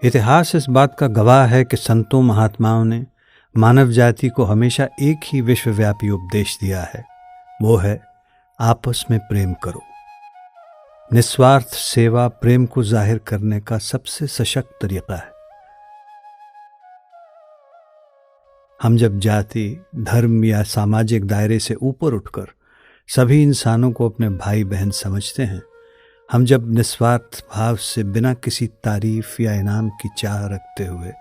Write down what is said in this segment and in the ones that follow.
इतिहास इस बात का गवाह है कि संतों महात्माओं ने मानव जाति को हमेशा एक ही विश्वव्यापी उपदेश दिया है, वो है आपस में प्रेम करो। निस्वार्थ सेवा प्रेम को जाहिर करने का सबसे सशक्त तरीका है। हम जब जाति, धर्म या सामाजिक दायरे से ऊपर उठकर सभी इंसानों को अपने भाई बहन समझते हैं, हम जब निस्वार्थ भाव से बिना किसी तारीफ या इनाम की चाह रखते हुए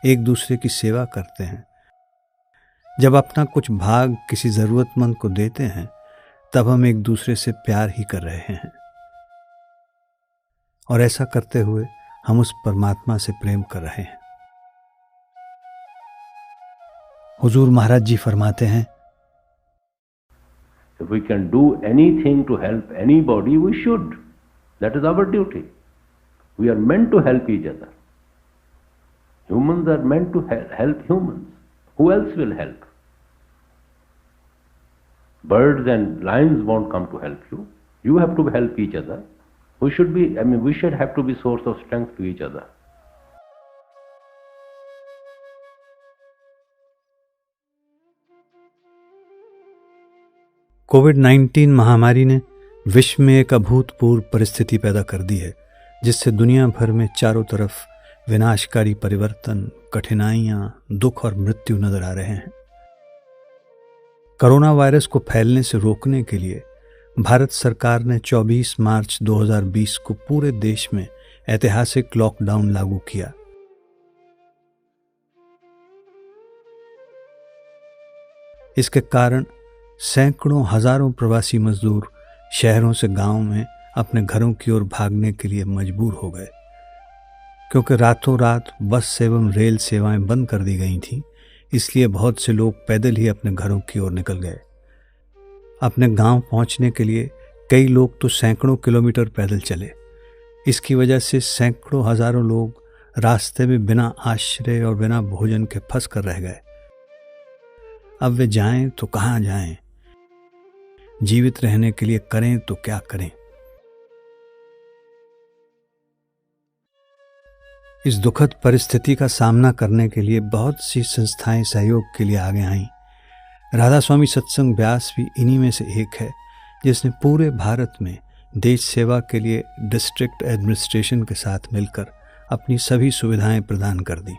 एक दूसरे की सेवा करते हैं, जब अपना कुछ भाग किसी ज़रूरतमंद को देते हैं, तब हम एक दूसरे से प्यार ही कर रहे हैं। और ऐसा करते हुए हम उस परमात्मा से प्रेम कर रहे हैं। हुजूर महाराज जी फरमाते हैं, If we can do anything to help anybody, we should. That is our duty. We are meant to help each other. Humans are meant to help humans. Who else will help? Birds and lions won't come to help you. You have to help each other. We should have to be source of strength to each other. कोविड-19 महामारी ने विश्व में एक अभूतपूर्व परिस्थिति पैदा कर दी है, जिससे दुनिया भर में चारों तरफ विनाशकारी परिवर्तन, कठिनाइयां, दुख और मृत्यु नजर आ रहे हैं। कोरोना वायरस को फैलने से रोकने के लिए भारत सरकार ने 24 मार्च 2020 को पूरे देश में ऐतिहासिक लॉकडाउन लागू किया। इसके कारण सैकड़ों हजारों प्रवासी मजदूर शहरों से गांव में अपने घरों की ओर भागने के लिए मजबूर हो गए, क्योंकि रातों रात बस एवं रेल सेवाएं बंद कर दी गई थीं। इसलिए बहुत से लोग पैदल ही अपने घरों की ओर निकल गए। अपने गांव पहुंचने के लिए कई लोग तो सैकड़ों किलोमीटर पैदल चले। इसकी वजह से सैकड़ों हजारों लोग रास्ते में बिना आश्रय और बिना भोजन के फंस कर रह गए। अब वे जाएं तो कहां जाएं? जीवित रहने के लिए करें तो क्या करें? इस दुखद परिस्थिति का सामना करने के लिए बहुत सी संस्थाएं सहयोग के लिए आगे आईं। राधा स्वामी सत्संग व्यास भी इन्हीं में से एक है, जिसने पूरे भारत में देश सेवा के लिए डिस्ट्रिक्ट एडमिनिस्ट्रेशन के साथ मिलकर अपनी सभी सुविधाएं प्रदान कर दी।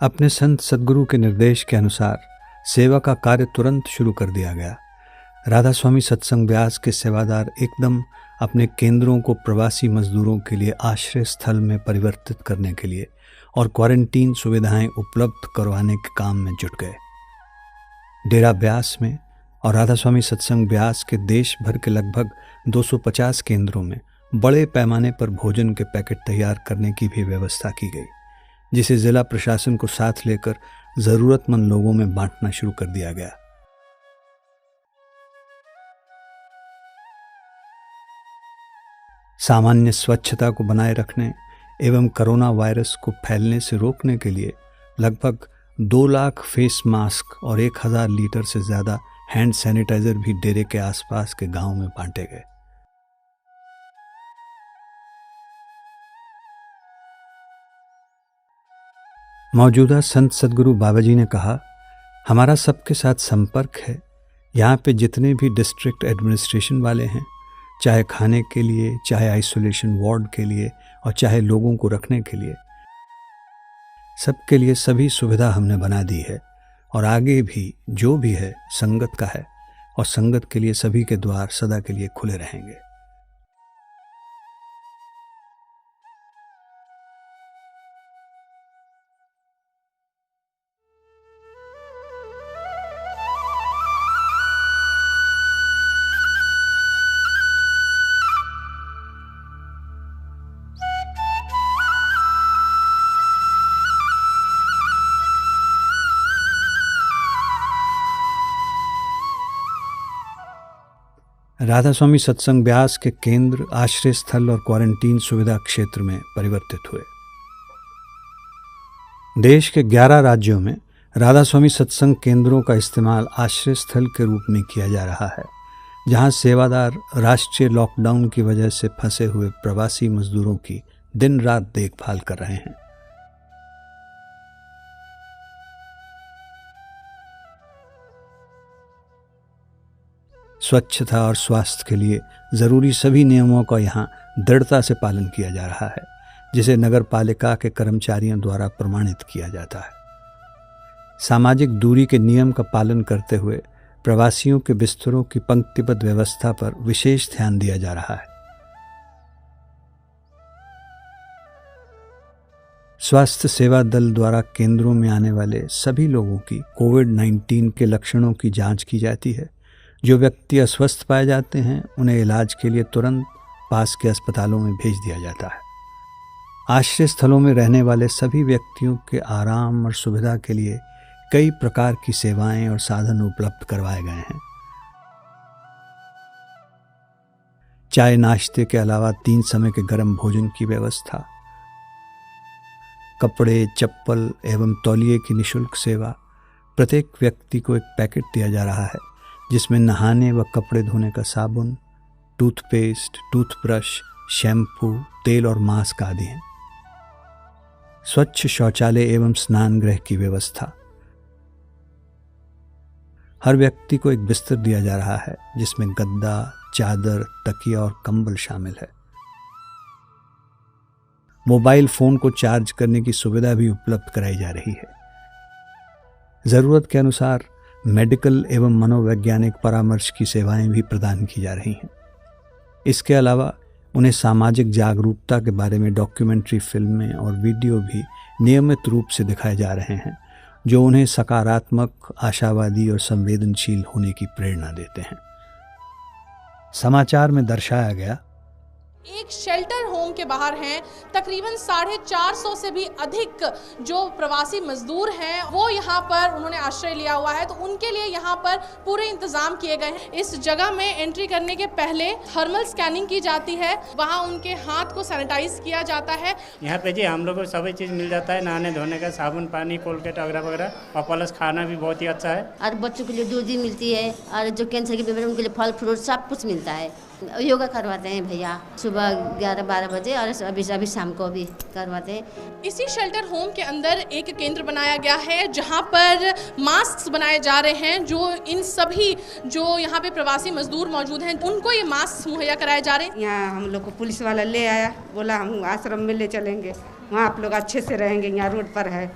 अपने संत सद्गुरु के निर्देश के अनुसार सेवा का कार्य तुरंत शुरू कर दिया गया। राधा स्वामी सत्संग व्यास के सेवादार एकदम अपने केंद्रों को प्रवासी मजदूरों के लिए आश्रय स्थल में परिवर्तित करने के लिए और क्वारंटीन सुविधाएं उपलब्ध करवाने के काम में जुट गए। डेरा ब्यास में और राधा स्वामी सत्संग व्यास के देश भर के लगभग 250 केंद्रों में बड़े पैमाने पर भोजन के पैकेट तैयार करने की भी व्यवस्था की गई, जिसे जिला प्रशासन को साथ लेकर जरूरतमंद लोगों में बांटना शुरू कर दिया गया। सामान्य स्वच्छता को बनाए रखने एवं कोरोना वायरस को फैलने से रोकने के लिए लगभग 2 लाख फेस मास्क और 1000 लीटर से ज्यादा हैंड सैनिटाइजर भी डेरे के आसपास के गांव में बांटे गए। मौजूदा संत सद्गुरु बाबा जी ने कहा, हमारा सबके साथ संपर्क है। यहाँ पे जितने भी डिस्ट्रिक्ट एडमिनिस्ट्रेशन वाले हैं, चाहे खाने के लिए, चाहे आइसोलेशन वार्ड के लिए और चाहे लोगों को रखने के लिए, सबके लिए सभी सुविधा हमने बना दी है। और आगे भी जो भी है संगत का है और संगत के लिए सभी के द्वार सदा के लिए खुले रहेंगे। राधा स्वामी सत्संग व्यास के केंद्र आश्रय स्थल और क्वारंटीन सुविधा क्षेत्र में परिवर्तित हुए। देश के 11 राज्यों में राधा स्वामी सत्संग केंद्रों का इस्तेमाल आश्रय स्थल के रूप में किया जा रहा है, जहां सेवादार राष्ट्रीय लॉकडाउन की वजह से फंसे हुए प्रवासी मजदूरों की दिन रात देखभाल कर रहे हैं। स्वच्छता और स्वास्थ्य के लिए जरूरी सभी नियमों का यहां दृढ़ता से पालन किया जा रहा है, जिसे नगर पालिका के कर्मचारियों द्वारा प्रमाणित किया जाता है। सामाजिक दूरी के नियम का पालन करते हुए प्रवासियों के बिस्तरों की पंक्तिबद्ध व्यवस्था पर विशेष ध्यान दिया जा रहा है। स्वास्थ्य सेवा दल द्वारा केंद्रों में आने वाले सभी लोगों की कोविड-19 के लक्षणों की जांच की जाती है। जो व्यक्ति अस्वस्थ पाए जाते हैं उन्हें इलाज के लिए तुरंत पास के अस्पतालों में भेज दिया जाता है। आश्रय स्थलों में रहने वाले सभी व्यक्तियों के आराम और सुविधा के लिए कई प्रकार की सेवाएं और साधन उपलब्ध करवाए गए हैं। चाय नाश्ते के अलावा 3 समय के गर्म भोजन की व्यवस्था, कपड़े, चप्पल एवं तौलिए की निःशुल्क सेवा। प्रत्येक व्यक्ति को एक पैकेट दिया जा रहा है जिसमें नहाने व कपड़े धोने का साबुन, टूथपेस्ट, टूथब्रश, शैम्पू, तेल और मास्क आदि हैं। स्वच्छ शौचालय एवं स्नान गृह की व्यवस्था। हर व्यक्ति को एक बिस्तर दिया जा रहा है जिसमें गद्दा, चादर, तकिया और कंबल शामिल है। मोबाइल फोन को चार्ज करने की सुविधा भी उपलब्ध कराई जा रही है। जरूरत के अनुसार मेडिकल एवं मनोवैज्ञानिक परामर्श की सेवाएं भी प्रदान की जा रही हैं। इसके अलावा उन्हें सामाजिक जागरूकता के बारे में डॉक्यूमेंट्री फिल्में और वीडियो भी नियमित रूप से दिखाए जा रहे हैं, जो उन्हें सकारात्मक, आशावादी और संवेदनशील होने की प्रेरणा देते हैं। समाचार में दर्शाया गया, एक शेल्टर होम के बाहर हैं तकरीबन 450 से भी अधिक जो प्रवासी मजदूर हैं, वो यहाँ पर उन्होंने आश्रय लिया हुआ है, तो उनके लिए यहाँ पर पूरे इंतजाम किए गए हैं। इस जगह में एंट्री करने के पहले थर्मल स्कैनिंग की जाती है, वहाँ उनके हाथ को सैनिटाइज किया जाता है। यहाँ पे जी हम लोग को सभी चीज़ मिल जाता है, नहाने धोने का साबुन, पानी, कोलगेट वगैरह वगैरह, और प्लस खाना भी बहुत ही अच्छा है। और बच्चों के लिए दूध भी मिलती है, और जो कैंसर के बीमारी उनके लिए फल फ्रूट सब कुछ मिलता है। योगा करवाते हैं भैया सुबह 11-12 बजे, और अभी शाम को भी करवाते हैं। इसी शेल्टर होम के अंदर एक केंद्र बनाया गया है जहां पर मास्क बनाए जा रहे हैं, जो इन सभी जो यहाँ पे प्रवासी मजदूर मौजूद हैं उनको ये मास्क मुहैया कराए जा रहे हैं। यहाँ हम लोग को पुलिस वाला ले आया, बोला हम आश्रम में ले चलेंगे, वहाँ आप लोग अच्छे से रहेंगे, यहाँ रोड पर है।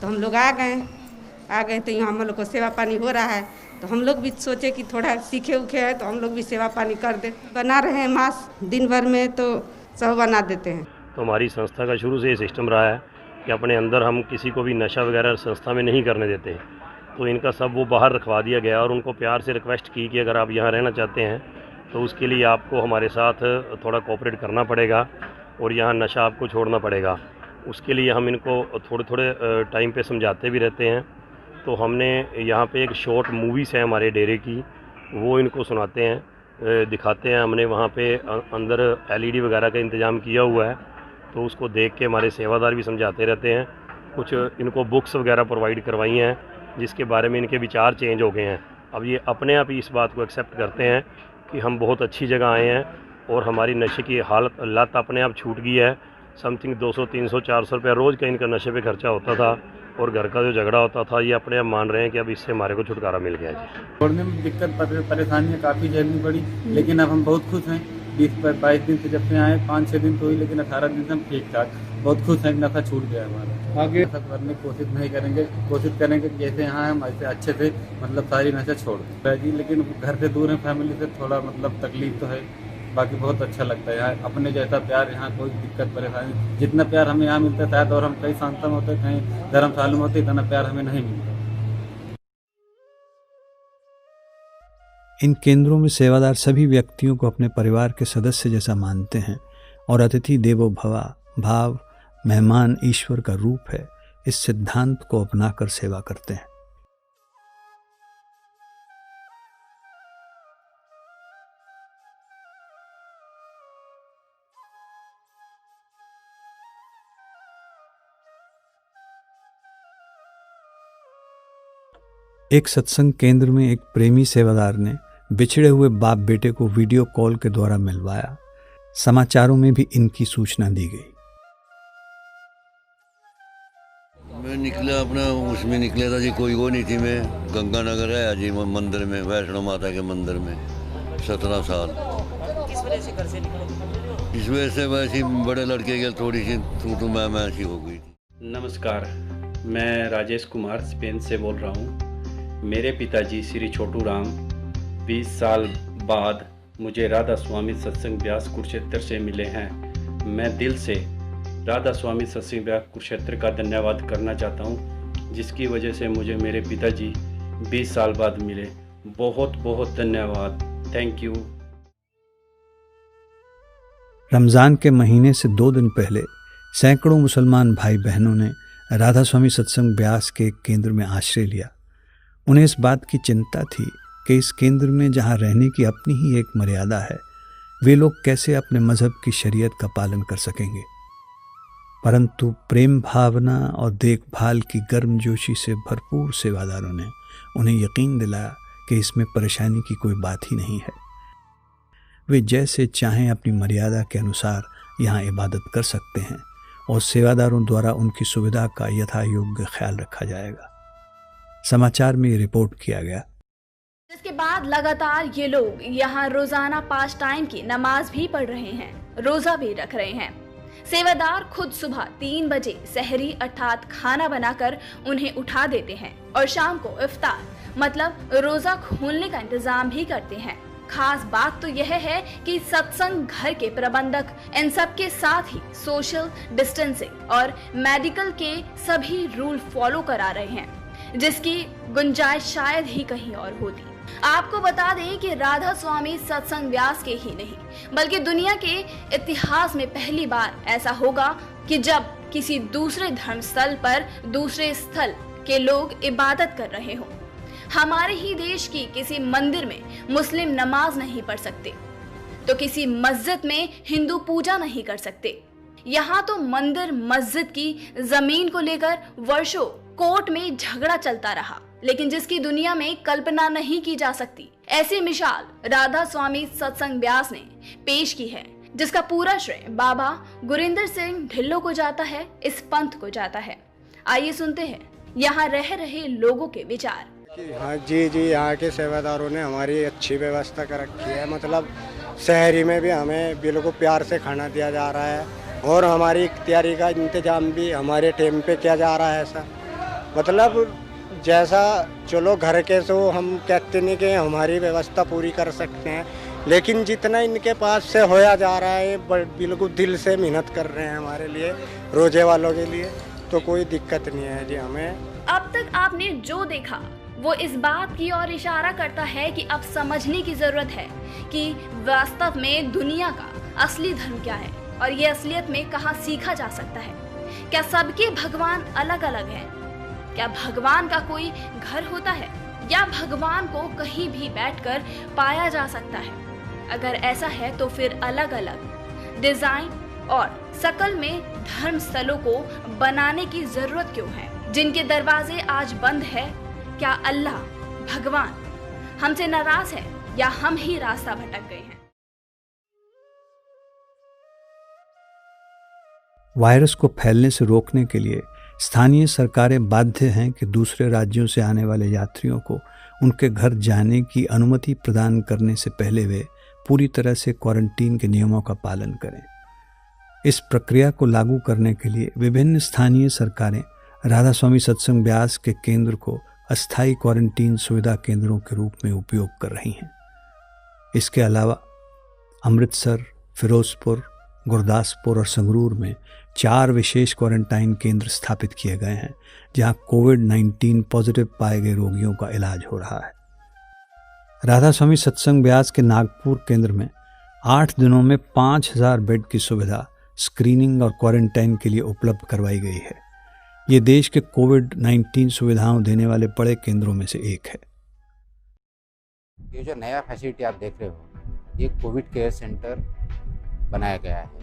तो हम लोग आ गए तो यहाँ हम लोग को सेवा पानी हो रहा है, तो हम लोग भी सोचे कि थोड़ा सीखे उखे हैं तो हम लोग भी सेवा पानी कर दें। बना रहे हैं मास्क, दिन भर में तो सब बना देते हैं। तो हमारी संस्था का शुरू से ये सिस्टम रहा है कि अपने अंदर हम किसी को भी नशा वगैरह संस्था में नहीं करने देते, तो इनका सब वो बाहर रखवा दिया गया और उनको प्यार से रिक्वेस्ट की कि अगर आप यहाँ रहना चाहते हैं तो उसके लिए आपको हमारे साथ थोड़ा कोऑपरेट करना पड़ेगा और यहाँ नशा आपको छोड़ना पड़ेगा। उसके लिए हम इनको थोड़े टाइम पे समझाते भी रहते हैं। तो हमने यहाँ पे एक शॉर्ट मूवीज़ है हमारे डेरे की, वो इनको सुनाते हैं, दिखाते हैं। हमने वहाँ पे अंदर LED वगैरह का इंतज़ाम किया हुआ है, तो उसको देख के हमारे सेवादार भी समझाते रहते हैं। कुछ इनको बुक्स वगैरह प्रोवाइड करवाई हैं जिसके बारे में इनके विचार चेंज हो गए हैं। अब ये अपने आप ही इस बात को एक्सेप्ट करते हैं कि हम बहुत अच्छी जगह आए हैं और हमारी नशे की हालत लत अपने आप छूट गई है। समथिंग 200, 300, 400 रुपया रोज़ का इनका नशे पे खर्चा होता था और घर का जो झगड़ा होता था, ये अपने आप मान रहे हैं कि अब इससे हमारे को छुटकारा मिल गया है। छोड़ने में दिक्कत परेशानियाँ काफ़ी झेलनी पड़ी, लेकिन अब हम बहुत खुश हैं। 20-22 दिन से जब से आए, 5-6 दिन तो हुई, लेकिन 18 दिन से हम ठीक ठाक बहुत खुश हैं। नशा छूट गया हमारा। आगे नशा करने की कोशिश नहीं करेंगे, कोशिश करेंगे कि जैसे यहाँ हम ऐसे अच्छे से मतलब सारी नशा छोड़ दें जी। लेकिन घर से दूर है, फैमिली से थोड़ा मतलब तकलीफ तो है, बाकी बहुत अच्छा लगता है यहाँ। अपने जैसा प्यार यहाँ कोई दिक्कत परेशानी, जितना प्यार हमें यहाँ मिलता है शायद और हम कहीं संस्था में होते, कहीं धर्मशाला में होते, इतना प्यार हमें नहीं मिलता। इन केंद्रों में सेवादार सभी व्यक्तियों को अपने परिवार के सदस्य जैसा मानते हैं और अतिथि देवो भवा भाव, मेहमान ईश्वर का रूप है, इस सिद्धांत को अपनाकर सेवा करते हैं। एक सत्संग केंद्र में एक प्रेमी सेवादार ने बिछड़े हुए बाप बेटे को वीडियो कॉल के द्वारा मिलवाया। समाचारों में भी इनकी सूचना दी गई। मैं निकला अपना उसमें निकला था जी, कोई वो नहीं थी। मैं गंगानगर आया जी मंदिर में, वैष्णो माता के मंदिर में 17 साल। किस वजह से घर से निकले? इस वजह से वैसी बड़े लड़के के थोड़ी सी तू मैं ऐसी हो गई थी। नमस्कार, मैं राजेश कुमार स्पेन से बोल रहा हूँ। मेरे पिताजी श्री छोटू राम 20 साल बाद मुझे राधा स्वामी सत्संग व्यास कुरुक्षेत्र से मिले हैं। मैं दिल से राधा स्वामी सत्संग व्यास कुरुक्षेत्र का धन्यवाद करना चाहता हूँ, जिसकी वजह से मुझे मेरे पिताजी 20 साल बाद मिले। बहुत बहुत धन्यवाद, थैंक यू। रमज़ान के महीने से 2 दिन पहले सैकड़ों मुसलमान भाई बहनों ने राधा स्वामी सत्संग व्यास के केंद्र में आश्रय लिया। उन्हें इस बात की चिंता थी कि इस केंद्र में जहाँ रहने की अपनी ही एक मर्यादा है, वे लोग कैसे अपने मज़हब की शरीयत का पालन कर सकेंगे। परंतु प्रेम भावना और देखभाल की गर्मजोशी से भरपूर सेवादारों ने उन्हें यकीन दिलाया कि इसमें परेशानी की कोई बात ही नहीं है। वे जैसे चाहें अपनी मर्यादा के अनुसार यहाँ इबादत कर सकते हैं और सेवादारों द्वारा उनकी सुविधा का यथायोग्य ख्याल रखा जाएगा। समाचार में ये रिपोर्ट किया गया। जिसके बाद लगातार ये लोग यहाँ रोजाना 5 टाइम की नमाज भी पढ़ रहे हैं, रोजा भी रख रहे हैं। सेवादार खुद सुबह 3 बजे सहरी अर्थात खाना बनाकर उन्हें उठा देते हैं और शाम को इफ्तार मतलब रोजा खोलने का इंतजाम भी करते हैं। खास बात तो यह है कि सत्संग घर के प्रबंधक इन सब के साथ ही सोशल डिस्टेंसिंग और मेडिकल के सभी रूल फॉलो करा रहे हैं, जिसकी गुंजाइश शायद ही कहीं और होती। आपको बता दें कि राधा स्वामी सत्संग व्यास के ही नहीं बल्कि दुनिया के इतिहास में पहली बार ऐसा होगा कि जब किसी दूसरे धर्म स्थल पर दूसरे स्थल के लोग इबादत कर रहे हों। हमारे ही देश की किसी मंदिर में मुस्लिम नमाज नहीं पढ़ सकते तो किसी मस्जिद में हिंदू पूजा नहीं कर सकते। यहाँ तो मंदिर मस्जिद की जमीन को लेकर वर्षों कोर्ट में झगड़ा चलता रहा, लेकिन जिसकी दुनिया में कल्पना नहीं की जा सकती ऐसी मिसाल राधा स्वामी सत्संग व्यास ने पेश की है, जिसका पूरा श्रेय बाबा गुरिंदर सिंह ढिल्लो को जाता है, इस पंथ को जाता है। आइए सुनते हैं यहाँ रह रहे लोगों के विचार। हाँ जी, यहाँ के सेवादारों ने हमारी अच्छी व्यवस्था कर रखी है। मतलब शहरी में भी हमें बिल्कुल प्यार से खाना दिया जा रहा है और हमारी इख्तियारी का इंतजाम भी हमारे टाइम पे किया जा रहा है। ऐसा मतलब जैसा चलो घर के तो हम कहते नहीं कि हमारी व्यवस्था पूरी कर सकते हैं, लेकिन जितना इनके पास से होया जा रहा है बिल्कुल दिल से मेहनत कर रहे हैं हमारे लिए, रोजे वालों के लिए, तो कोई दिक्कत नहीं है जी हमें। अब तक आपने जो देखा वो इस बात की ओर इशारा करता है कि अब समझने की जरूरत है कि वास्तव में दुनिया का असली धर्म क्या है और ये असलियत में कहाँ सीखा जा सकता है। क्या सबके भगवान अलग अलग हैं? क्या भगवान का कोई घर होता है या भगवान को कहीं भी बैठकर पाया जा सकता है? अगर ऐसा है तो फिर अलग अलग डिजाइन और शकल में धर्म स्थलों को बनाने की जरूरत क्यों है? जिनके दरवाजे आज बंद है, क्या अल्लाह भगवान हमसे नाराज है या हम ही रास्ता भटक गए हैं? वायरस को फैलने से रोकने के लिए स्थानीय सरकारें बाध्य हैं कि दूसरे राज्यों से आने वाले यात्रियों को उनके घर जाने की अनुमति प्रदान करने से पहले वे पूरी तरह से क्वारंटीन के नियमों का पालन करें। इस प्रक्रिया को लागू करने के लिए विभिन्न स्थानीय सरकारें राधा स्वामी सत्संग व्यास के केंद्र को अस्थायी क्वारंटीन सुविधा केंद्रों के रूप में उपयोग कर रही हैं। इसके अलावा अमृतसर, फिरोजपुर, गुरदासपुर और संगरूर में 4 विशेष क्वारंटाइन केंद्र स्थापित किए गए हैं, जहां कोविड-19 पॉजिटिव पाए गए रोगियों का इलाज हो रहा है। राधा स्वामी सत्संग व्यास के नागपुर केंद्र में 8 दिनों में 5000 बेड की सुविधा स्क्रीनिंग और क्वारंटाइन के लिए उपलब्ध करवाई गई है। ये देश के कोविड-19 सुविधाओं देने वाले बड़े केंद्रों में से एक है। ये जो नया फैसिलिटी आप देख रहे हो, ये कोविड केयर सेंटर बनाया गया है।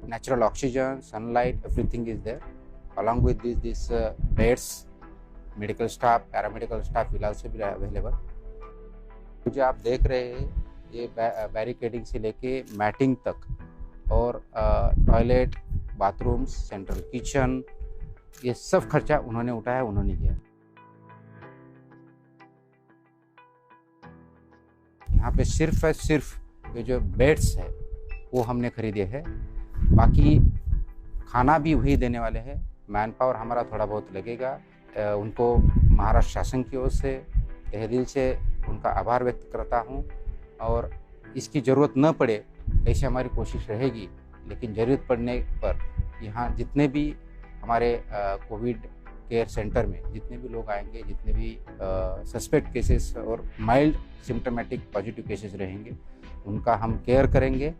Natural oxygen, sunlight, everything is there. Along with this beds, medical staff, paramedical staff will also be available. जो आप देख रहे हैं ये बैरिकेडिंग से लेके मैटिंग तक और टॉयलेट, बाथरूम्स, सेंट्रल किचन, ये सब खर्चा उन्होंने उठाया, उन्होंने किया। यहाँ पे सिर्फ ये जो बेड्स है वो हमने खरीदे हैं, बाकी खाना भी वही देने वाले हैं। मैन पावर हमारा थोड़ा बहुत लगेगा। उनको महाराष्ट्र शासन की ओर से तहे दिल से उनका आभार व्यक्त करता हूँ और इसकी ज़रूरत न पड़े ऐसी हमारी कोशिश रहेगी, लेकिन ज़रूरत पड़ने पर यहाँ जितने भी हमारे कोविड केयर सेंटर में जितने भी लोग आएंगे, जितने भी सस्पेक्ट केसेस और माइल्ड सिम्टोमेटिक पॉजिटिव केसेस रहेंगे, उनका हम केयर करेंगे।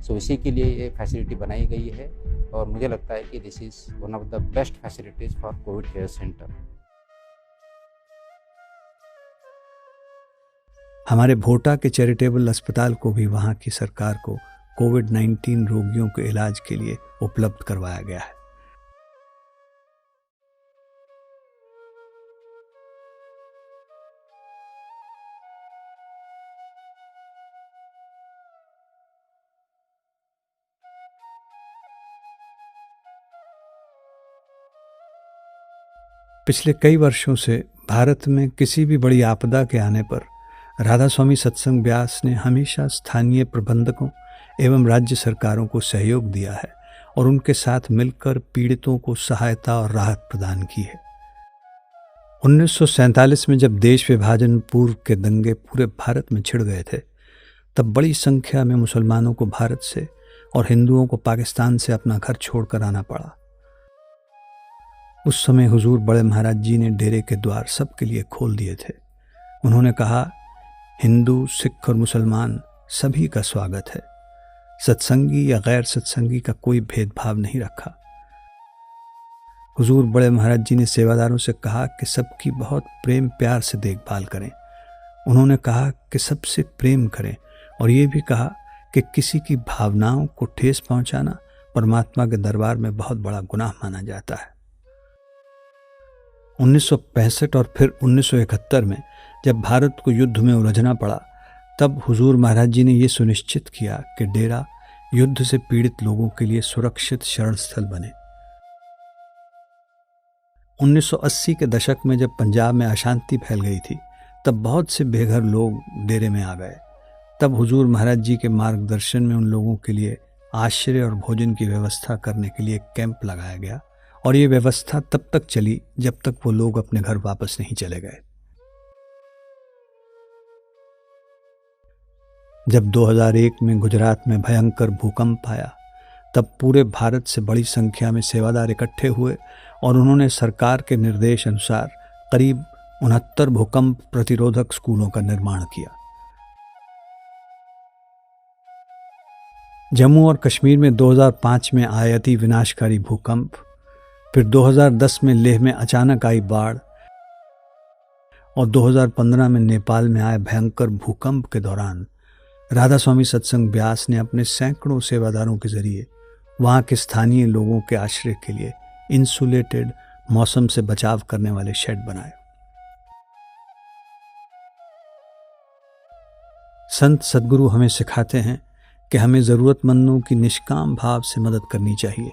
सो इसी के लिए ये फैसिलिटी बनाई गई है और मुझे लगता है कि this is one of the best facilities for Covid care centre. हमारे भोटा के चैरिटेबल अस्पताल को भी वहाँ की सरकार को कोविड-19 रोगियों के इलाज के लिए उपलब्ध करवाया गया है। पिछले कई वर्षों से भारत में किसी भी बड़ी आपदा के आने पर राधा स्वामी सत्संग व्यास ने हमेशा स्थानीय प्रबंधकों एवं राज्य सरकारों को सहयोग दिया है और उनके साथ मिलकर पीड़ितों को सहायता और राहत प्रदान की है। 1947 में जब देश विभाजन पूर्व के दंगे पूरे भारत में छिड़ गए थे, तब बड़ी संख्या में मुसलमानों को भारत से और हिंदुओं को पाकिस्तान से अपना घर छोड़कर आना पड़ा। उस समय हुजूर बड़े महाराज जी ने डेरे के द्वार सबके लिए खोल दिए थे। उन्होंने कहा, हिंदू, सिख और मुसलमान सभी का स्वागत है। सत्संगी या गैर सत्संगी का कोई भेदभाव नहीं रखा। हुजूर बड़े महाराज जी ने सेवादारों से कहा कि सबकी बहुत प्रेम प्यार से देखभाल करें। उन्होंने कहा कि सबसे प्रेम करें और ये भी कहा कि किसी की भावनाओं को ठेस पहुंचाना परमात्मा के दरबार में बहुत बड़ा गुनाह माना जाता है। 1965 और फिर 1971 में जब भारत को युद्ध में उलझना पड़ा, तब हुजूर महाराज जी ने ये सुनिश्चित किया कि डेरा युद्ध से पीड़ित लोगों के लिए सुरक्षित शरण स्थल बने। 1980 के दशक में जब पंजाब में अशांति फैल गई थी, तब बहुत से बेघर लोग डेरे में आ गए। तब हुजूर महाराज जी के मार्गदर्शन में उन लोगों के लिए आश्रय और भोजन की व्यवस्था करने के लिए कैंप लगाया गया और ये व्यवस्था तब तक चली जब तक वो लोग अपने घर वापस नहीं चले गए। जब 2001 में गुजरात में भयंकर भूकंप आया, तब पूरे भारत से बड़ी संख्या में सेवादार इकट्ठे हुए और उन्होंने सरकार के निर्देश अनुसार करीब 69 भूकंप प्रतिरोधक स्कूलों का निर्माण किया। जम्मू और कश्मीर में 2005 में आए अति विनाशकारी भूकंप, फिर 2010 में लेह में अचानक आई बाढ़ और 2015 में नेपाल में आए भयंकर भूकंप के दौरान राधा स्वामी सत्संग व्यास ने अपने सैकड़ों सेवादारों के जरिए वहाँ के स्थानीय लोगों के आश्रय के लिए इंसुलेटेड, मौसम से बचाव करने वाले शेड बनाए। संत सद्गुरु हमें सिखाते हैं कि हमें ज़रूरतमंदों की निष्काम भाव से मदद करनी चाहिए,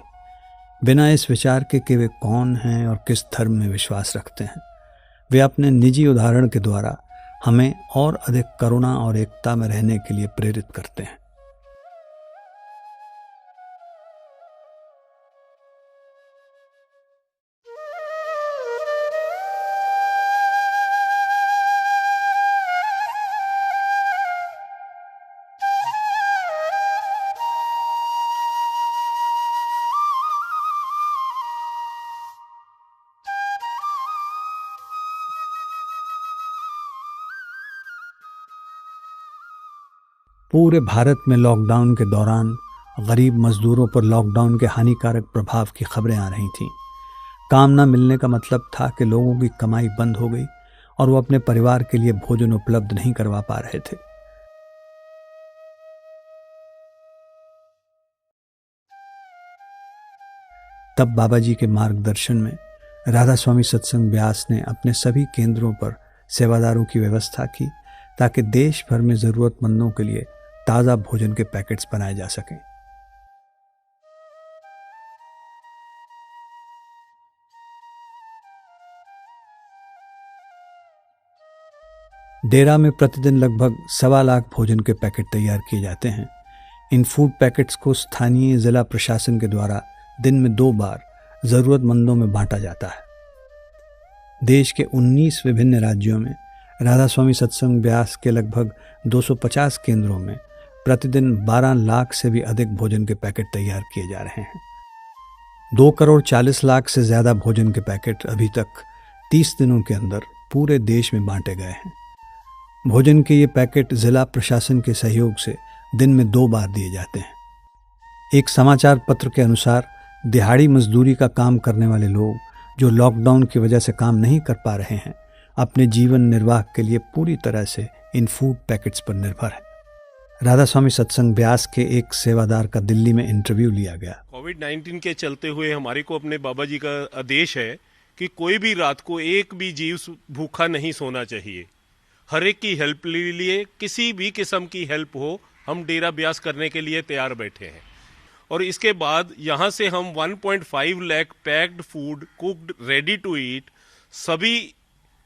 बिना इस विचार के कि वे कौन हैं और किस धर्म में विश्वास रखते हैं। वे अपने निजी उदाहरण के द्वारा हमें और अधिक करुणा और एकता में रहने के लिए प्रेरित करते हैं। पूरे भारत में लॉकडाउन के दौरान गरीब मजदूरों पर लॉकडाउन के हानिकारक प्रभाव की खबरें आ रही थीं। काम न मिलने का मतलब था कि लोगों की कमाई बंद हो गई और वो अपने परिवार के लिए भोजन उपलब्ध नहीं करवा पा रहे थे। तब बाबा जी के मार्गदर्शन में राधा स्वामी सत्संग ब्यास ने अपने सभी केंद्रों पर सेवादारों की व्यवस्था की ताकि देश भर में ज़रूरतमंदों के लिए ताज़ा भोजन के पैकेट्स बनाए जा सकें। डेरा में प्रतिदिन लगभग 1.25 लाख भोजन के पैकेट तैयार किए जाते हैं। इन फूड पैकेट्स को स्थानीय जिला प्रशासन के द्वारा दिन में 2 बार ज़रूरतमंदों में बांटा जाता है। देश के 19 विभिन्न राज्यों में राधा स्वामी सत्संग ब्यास के लगभग 250 केंद्रों में प्रतिदिन 12 लाख से भी अधिक भोजन के पैकेट तैयार किए जा रहे हैं। 2 करोड़ 40 लाख से ज़्यादा भोजन के पैकेट अभी तक 30 दिनों के अंदर पूरे देश में बांटे गए हैं। भोजन के ये पैकेट जिला प्रशासन के सहयोग से दिन में 2 बार दिए जाते हैं। एक समाचार पत्र के अनुसार दिहाड़ी मजदूरी का काम करने वाले लोग जो लॉकडाउन की वजह से काम नहीं कर पा रहे हैं, अपने जीवन निर्वाह के लिए पूरी तरह से इन फूड पैकेट्स पर निर्भर है। राधा स्वामी सत्संग ब्यास के एक सेवादार का दिल्ली में इंटरव्यू लिया गया। कोविड-19 के चलते हुए हमारे को अपने बाबा जी का आदेश है कि कोई भी रात को एक भी जीव भूखा नहीं सोना चाहिए। हर एक की हेल्प के लिए किसी भी किस्म की हेल्प हो, हम डेरा ब्यास करने के लिए तैयार बैठे हैं। और इसके बाद यहाँ से हम 1.5 lakh packed food cooked ready to eat सभी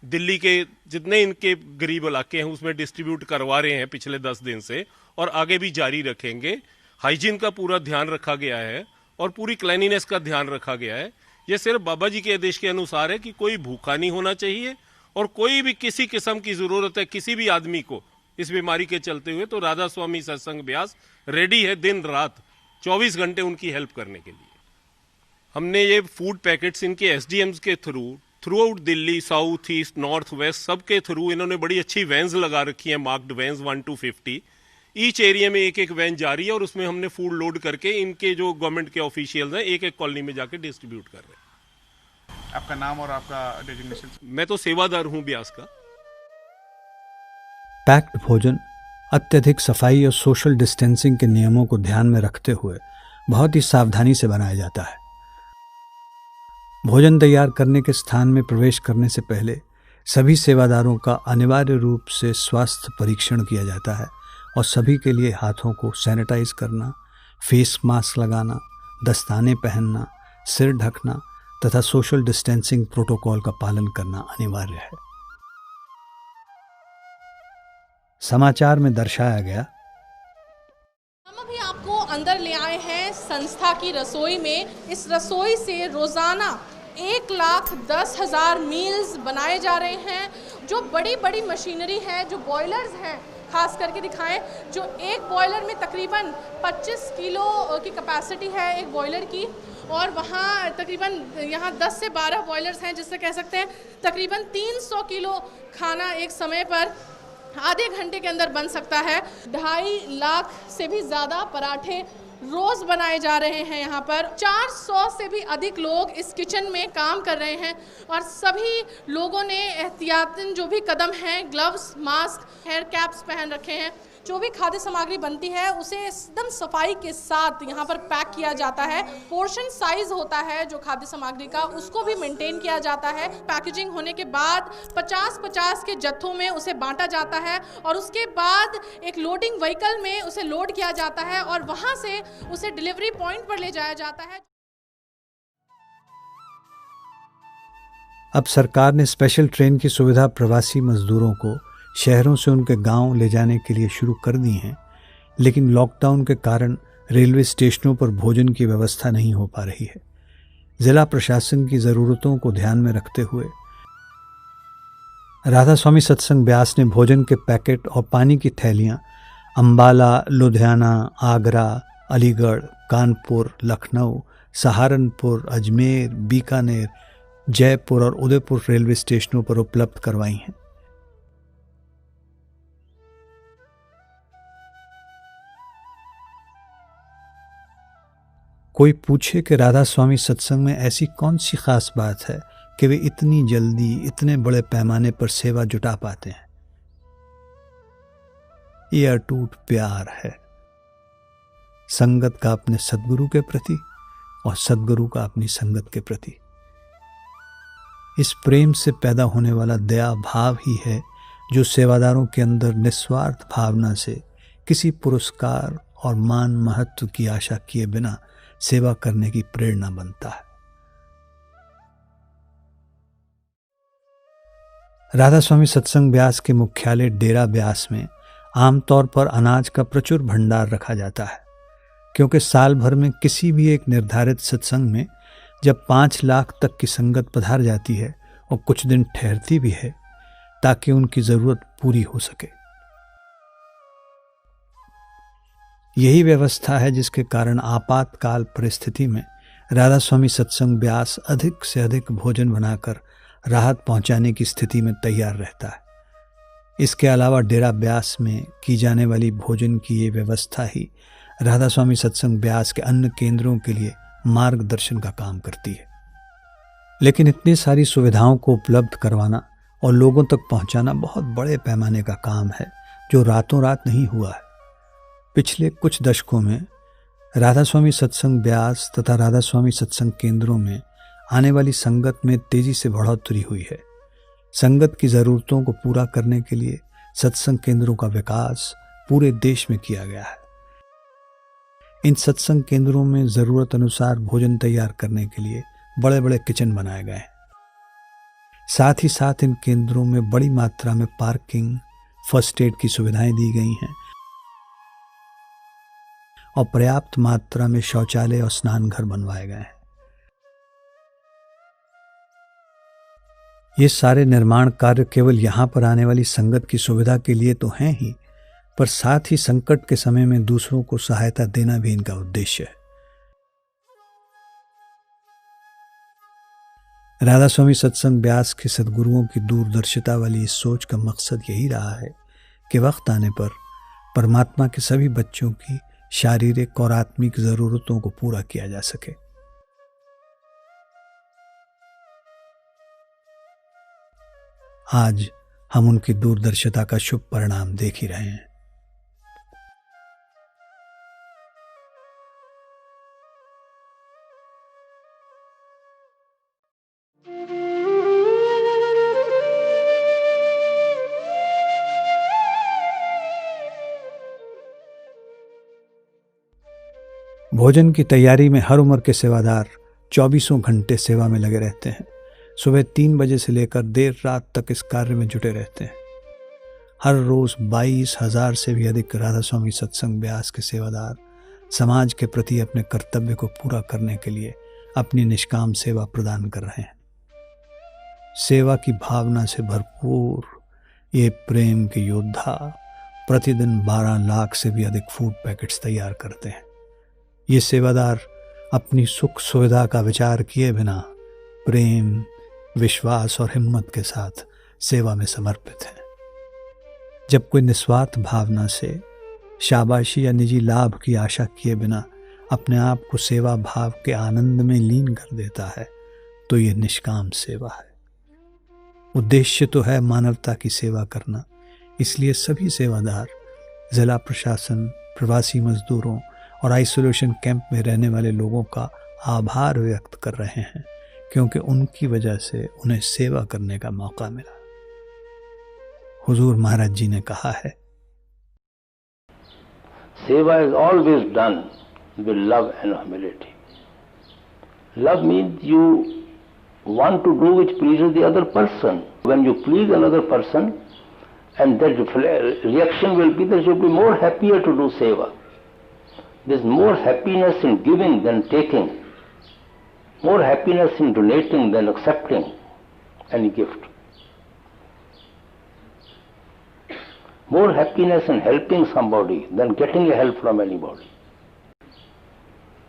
दिल्ली के जितने इनके गरीब इलाके हैं उसमें डिस्ट्रीब्यूट करवा रहे हैं पिछले 10 दिन से, और आगे भी जारी रखेंगे। हाइजीन का पूरा ध्यान रखा गया है और पूरी क्लीनिनेस का ध्यान रखा गया है। ये सिर्फ बाबा जी के आदेश के अनुसार है कि कोई भूखा नहीं होना चाहिए, और कोई भी किसी किस्म की ज़रूरत है किसी भी आदमी को इस बीमारी के चलते हुए, तो राधा स्वामी सत्संग ब्यास रेडी है दिन रात 24 घंटे उनकी हेल्प करने के लिए। हमने ये फूड पैकेट्स इनके एसडीएम्स के through out Delhi, south east, north west, सब के थ्रू इन्होंने बड़ी अच्छी वैन्स लगा रखी हैं, marked vans 1 to 50। Each area में एक वैन जा रही है और उसमें हमने फूड लोड करके इनके जो गवर्नमेंट के ऑफिशियल्स हैं एक कॉलोनी में जाके डिस्ट्रीब्यूट कर रहे हैं। आपका नाम और आपका डेजिग्नेशन? मैं तो सेवादार हूं ब्यास का। पैक्ड भोजन अत्यधिक सफाई और सोशल डिस्टेंसिंग के नियमों को ध्यान में रखते हुए बहुत ही सावधानी से बनाया जाता है। भोजन तैयार करने के स्थान में प्रवेश करने से पहले सभी सेवादारों का अनिवार्य रूप से स्वास्थ्य परीक्षण किया जाता है और सभी के लिए हाथों को सैनिटाइज करना, फेस मास्क लगाना, दस्ताने पहनना, सिर ढकना तथा सोशल डिस्टेंसिंग प्रोटोकॉल का पालन करना अनिवार्य है। समाचार में दर्शाया गया। हम अभी आपको अंदर ले आए हैं संस्था की रसोई में। इस रसोई से रोजाना 1,10,000 मील्स बनाए जा रहे हैं। जो बड़ी बड़ी मशीनरी है, जो बॉयलर्स हैं, खास करके दिखाएं, जो एक बॉयलर में तकरीबन 25 किलो की कैपेसिटी है एक बॉयलर की, और वहाँ तकरीबन यहाँ 10 से 12 बॉयलर्स हैं, जिससे कह सकते हैं तकरीबन 300 किलो खाना एक समय पर आधे घंटे के अंदर बन सकता है। 2.5 लाख से भी ज़्यादा पराठे रोज़ बनाए जा रहे हैं। यहाँ पर 400 से भी अधिक लोग इस किचन में काम कर रहे हैं और सभी लोगों ने एहतियातन जो भी कदम हैं, ग्लव्स, मास्क, हेयर कैप्स पहन रखे हैं। जो भी खाद्य सामग्री बनती है उसे एकदम सफाई के साथ यहाँ पर पैक किया जाता है। पोर्शन साइज होता है जो खाद्य सामग्री का, उसको भी मेंटेन किया जाता है। पैकेजिंग होने के बाद 50-50 के जत्थों में उसे बांटा जाता है और उसके बाद एक लोडिंग व्हीकल में उसे लोड किया जाता है और वहाँ से उसे डिलीवरी पॉइंट पर ले जाया जाता है। अब सरकार ने स्पेशल ट्रेन की सुविधा प्रवासी मजदूरों को शहरों से उनके गांव ले जाने के लिए शुरू कर दी है, लेकिन लॉकडाउन के कारण रेलवे स्टेशनों पर भोजन की व्यवस्था नहीं हो पा रही है। जिला प्रशासन की ज़रूरतों को ध्यान में रखते हुए राधा स्वामी सत्संग ब्यास ने भोजन के पैकेट और पानी की थैलियां अंबाला, लुधियाना, आगरा, अलीगढ़, कानपुर, लखनऊ, सहारनपुर, अजमेर, बीकानेर, जयपुर और उदयपुर रेलवे स्टेशनों पर उपलब्ध करवाई हैं। कोई पूछे कि राधा स्वामी सत्संग में ऐसी कौन सी खास बात है कि वे इतनी जल्दी इतने बड़े पैमाने पर सेवा जुटा पाते हैं। ये अटूट प्यार है, संगत का अपने सद्गुरु के प्रति और सद्गुरु का अपनी संगत के प्रति। इस प्रेम से पैदा होने वाला दया भाव ही है जो सेवादारों के अंदर निस्वार्थ भावना से किसी पुरस्कार और मान महत्व की आशा किए बिना सेवा करने की प्रेरणा बनता है। राधा स्वामी सत्संग ब्यास के मुख्यालय डेरा ब्यास में आमतौर पर अनाज का प्रचुर भंडार रखा जाता है, क्योंकि साल भर में किसी भी एक निर्धारित सत्संग में जब 5 लाख तक की संगत पधार जाती है और कुछ दिन ठहरती भी है ताकि उनकी जरूरत पूरी हो सके। यही व्यवस्था है जिसके कारण आपातकाल परिस्थिति में राधा स्वामी सत्संग ब्यास अधिक से अधिक भोजन बनाकर राहत पहुंचाने की स्थिति में तैयार रहता है। इसके अलावा डेरा ब्यास में की जाने वाली भोजन की ये व्यवस्था ही राधा स्वामी सत्संग ब्यास के अन्य केंद्रों के लिए मार्गदर्शन का काम करती है। लेकिन इतनी सारी सुविधाओं को उपलब्ध करवाना और लोगों तक पहुंचाना बहुत बड़े पैमाने का काम है जो रातों रात नहीं हुआ है। पिछले कुछ दशकों में राधा स्वामी सत्संग ब्यास तथा राधा स्वामी सत्संग केंद्रों में आने वाली संगत में तेजी से बढ़ोतरी हुई है। संगत की ज़रूरतों को पूरा करने के लिए सत्संग केंद्रों का विकास पूरे देश में किया गया है। इन सत्संग केंद्रों में ज़रूरत अनुसार भोजन तैयार करने के लिए बड़े बड़े किचन बनाए गए हैं। साथ ही साथ इन केंद्रों में बड़ी मात्रा में पार्किंग, फर्स्ट एड की सुविधाएं दी गई हैं और पर्याप्त मात्रा में शौचालय और स्नान घर बनवाए गए हैं। ये सारे निर्माण कार्य केवल यहाँ पर आने वाली संगत की सुविधा के लिए तो हैं ही, पर साथ ही संकट के समय में दूसरों को सहायता देना भी इनका उद्देश्य है। राधा स्वामी सत्संग ब्यास के सद्गुरुओं की दूरदर्शिता वाली इस सोच का मकसद यही रहा है कि वक्त आने पर परमात्मा के सभी बच्चों की शारीरिक और आत्मिक जरूरतों को पूरा किया जा सके। आज हम उनकी दूरदर्शिता का शुभ परिणाम देख ही रहे हैं। भोजन की तैयारी में हर उम्र के सेवादार 24 घंटे सेवा में लगे रहते हैं। सुबह 3 बजे से लेकर देर रात तक इस कार्य में जुटे रहते हैं। हर रोज 22,000 से भी अधिक राधा स्वामी सत्संग ब्यास के सेवादार समाज के प्रति अपने कर्तव्य को पूरा करने के लिए अपनी निष्काम सेवा प्रदान कर रहे हैं। सेवा की भावना से भरपूर ये प्रेम के योद्धा प्रतिदिन 12 लाख से भी अधिक फूड पैकेट्स तैयार करते हैं। ये सेवादार अपनी सुख सुविधा का विचार किए बिना प्रेम, विश्वास और हिम्मत के साथ सेवा में समर्पित है। जब कोई निस्वार्थ भावना से शाबाशी या निजी लाभ की आशा किए बिना अपने आप को सेवा भाव के आनंद में लीन कर देता है तो ये निष्काम सेवा है। उद्देश्य तो है मानवता की सेवा करना, इसलिए सभी सेवादार जिला प्रशासन, प्रवासी मजदूरों और आइसोलेशन कैंप में रहने वाले लोगों का आभार व्यक्त कर रहे हैं, क्योंकि उनकी वजह से उन्हें सेवा करने का मौका मिला। हुजूर महाराज जी ने कहा है, सेवा is always done with love and humility. Love means you want to do which pleases the other person. When you please another person, and that reaction will be that you'll be more happier to do seva. There's more happiness in giving than taking, more happiness in donating than accepting any gift, more happiness in helping somebody than getting a help from anybody.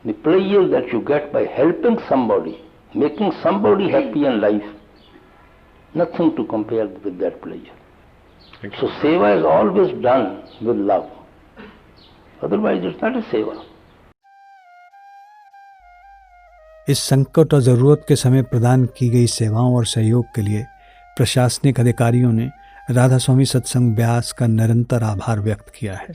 The pleasure that you get by helping somebody, making somebody happy in life, nothing to compare with that pleasure. So seva is always done with love. Otherwise it's not a seva. इस संकट और जरूरत के समय प्रदान की गई सेवाओं और सहयोग के लिए प्रशासनिक अधिकारियों ने राधा स्वामी सत्संग ब्यास का निरंतर आभार व्यक्त किया है।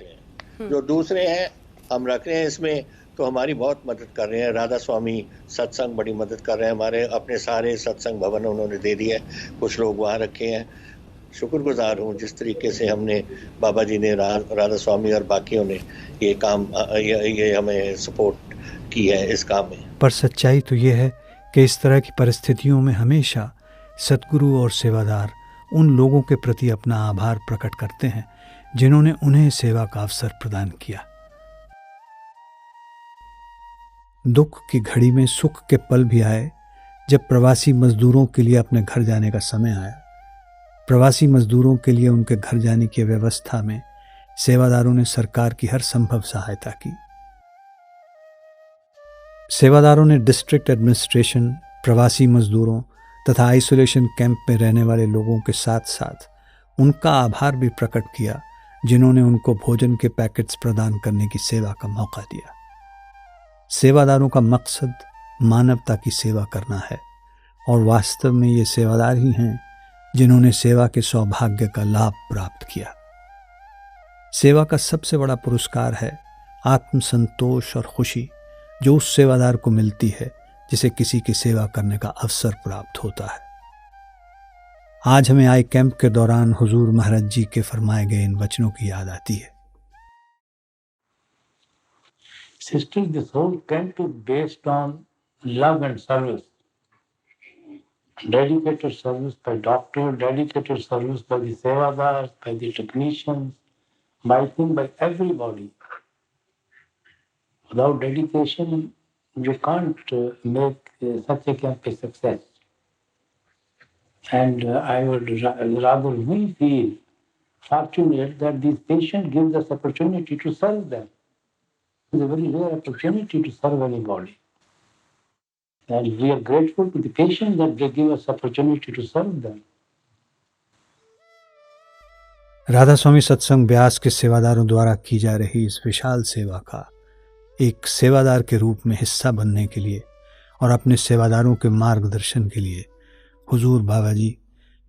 जो दूसरे हैं हम रख रहे हैं, इसमें तो हमारी बहुत मदद कर रहे हैं। राधा स्वामी सत्संग बड़ी मदद कर रहे हैं हमारे, अपने सारे सत्संग भवन उन्होंने दे दिया है, कुछ लोग वहाँ रखे हैं। शुक्रगुजार हूँ जिस तरीके से हमने बाबा जी ने राधा स्वामी और बाकियों ने ये काम ये हमें सपोर्ट की है इस काम में। पर सच्चाई तो ये है कि इस तरह की परिस्थितियों में हमेशा सद्गुरु और सेवादार उन लोगों के प्रति अपना आभार प्रकट करते हैं जिन्होंने उन्हें सेवा का अवसर प्रदान किया। दुख की घड़ी में सुख के पल भी आए जब प्रवासी मजदूरों के लिए अपने घर जाने का समय आया। प्रवासी मजदूरों के लिए उनके घर जाने की व्यवस्था में सेवादारों ने सरकार की हर संभव सहायता की। सेवादारों ने डिस्ट्रिक्ट एडमिनिस्ट्रेशन, प्रवासी मजदूरों तथा आइसोलेशन कैंप में रहने वाले लोगों के साथ साथ उनका आभार भी प्रकट किया जिन्होंने उनको भोजन के पैकेट्स प्रदान करने की सेवा का मौका दिया। सेवादारों का मकसद मानवता की सेवा करना है और वास्तव में ये सेवादार ही हैं जिन्होंने सेवा के सौभाग्य का लाभ प्राप्त किया। सेवा का सबसे बड़ा पुरस्कार है आत्मसंतोष और खुशी जो उस सेवादार को मिलती है जिसे किसी की सेवा करने का अवसर प्राप्त होता है। आज हमें आई कैंप के दौरान हुजूर महाराज जी के फरमाए गए इन वचनों की याद आती है। Sister, this whole camp is based on love and service. Dedicated service by doctor, dedicated service by the sevadars, by the technicians, by everybody. Without dedication, you can't make such a camp a success. And I would rather we feel fortunate that these patients give us opportunity to serve them. It's a very rare opportunity to serve anybody. And we are grateful to the patient that they give us opportunity to serve them. Radha स्वामी सत्संग ब्यास के सेवादारों द्वारा की जा रही इस विशाल सेवा का एक सेवादार के रूप में हिस्सा बनने के लिए और अपने सेवादारों के मार्गदर्शन के लिए हुजूर बाबा जी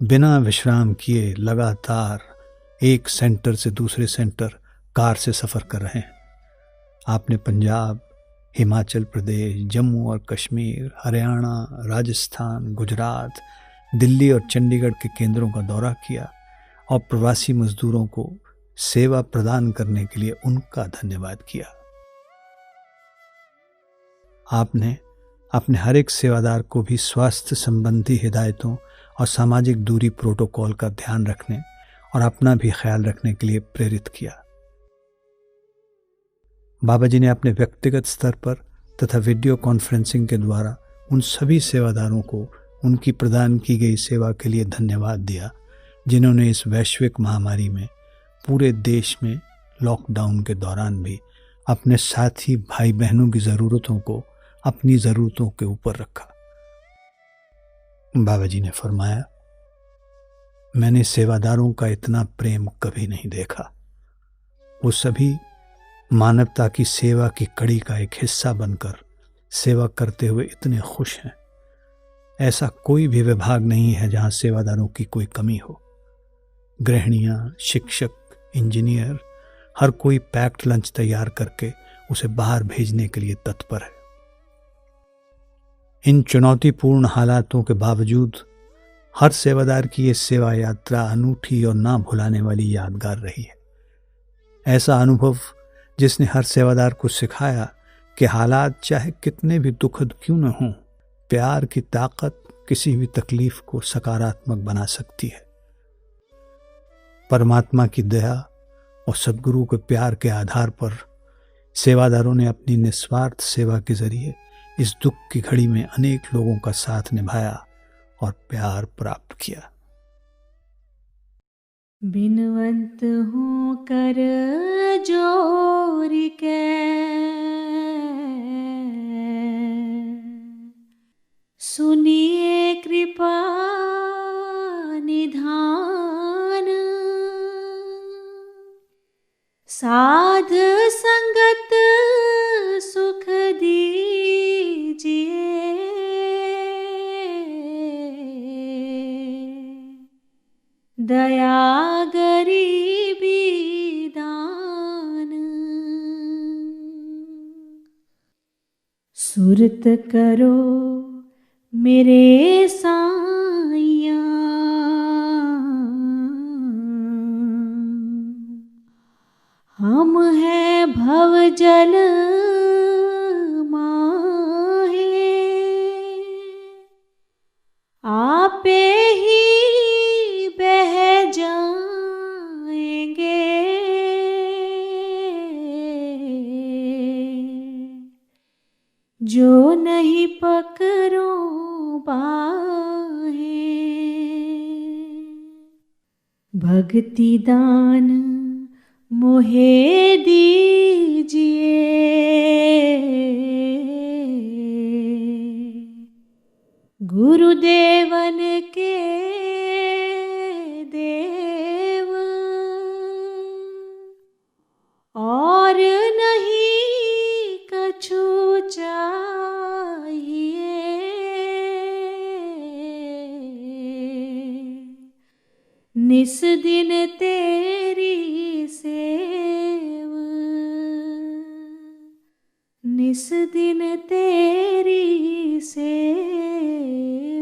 बिना विश्राम किए लगातार एक सेंटर से दूसरे सेंटर कार से सफ़र कर रहे हैं। आपने पंजाब, हिमाचल प्रदेश, जम्मू और कश्मीर, हरियाणा, राजस्थान, गुजरात, दिल्ली और चंडीगढ़ के केंद्रों का दौरा किया और प्रवासी मजदूरों को सेवा प्रदान करने के लिए उनका धन्यवाद किया। आपने अपने हर एक सेवादार को भी स्वास्थ्य संबंधी हिदायतों और सामाजिक दूरी प्रोटोकॉल का ध्यान रखने और अपना भी ख्याल रखने के लिए प्रेरित किया। बाबा जी ने अपने व्यक्तिगत स्तर पर तथा वीडियो कॉन्फ्रेंसिंग के द्वारा उन सभी सेवादारों को उनकी प्रदान की गई सेवा के लिए धन्यवाद दिया जिन्होंने इस वैश्विक महामारी में पूरे देश में लॉकडाउन के दौरान भी अपने साथी भाई बहनों की ज़रूरतों को अपनी ज़रूरतों के ऊपर रखा। बाबा जी ने फरमाया, मैंने सेवादारों का इतना प्रेम कभी नहीं देखा। वो सभी मानवता की सेवा की कड़ी का एक हिस्सा बनकर सेवा करते हुए इतने खुश हैं। ऐसा कोई भी विभाग नहीं है जहां सेवादारों की कोई कमी हो। गृहिणियां, शिक्षक, इंजीनियर, हर कोई पैक्ड लंच तैयार करके उसे बाहर भेजने के लिए तत्पर है। इन चुनौतीपूर्ण हालातों के बावजूद हर सेवादार की ये सेवा यात्रा अनूठी और ना भुलाने वाली यादगार रही है। ऐसा अनुभव जिसने हर सेवादार को सिखाया कि हालात चाहे कितने भी दुखद क्यों न हों, प्यार की ताकत किसी भी तकलीफ को सकारात्मक बना सकती है। परमात्मा की दया और सद्गुरु के प्यार के आधार पर सेवादारों ने अपनी निस्वार्थ सेवा के जरिए इस दुख की घड़ी में अनेक लोगों का साथ निभाया और प्यार प्राप्त किया। बिनवंत हूँ कर जोर के सुनिए कृपा निधान, साध संगत सुख दीजिए, दया गरीबी दान। सुरत करो मेरे साइया, हम हैं भव जल माहे, आपे ही बह जाएंगे। जो नहीं पकड़ो बाहें, भक्ति दान मोहे दीजिए, गुरुदेवन के देव, और नहीं कछु चाहिए। निस दिन तेरी सेव, निस दिन तेरी सेव।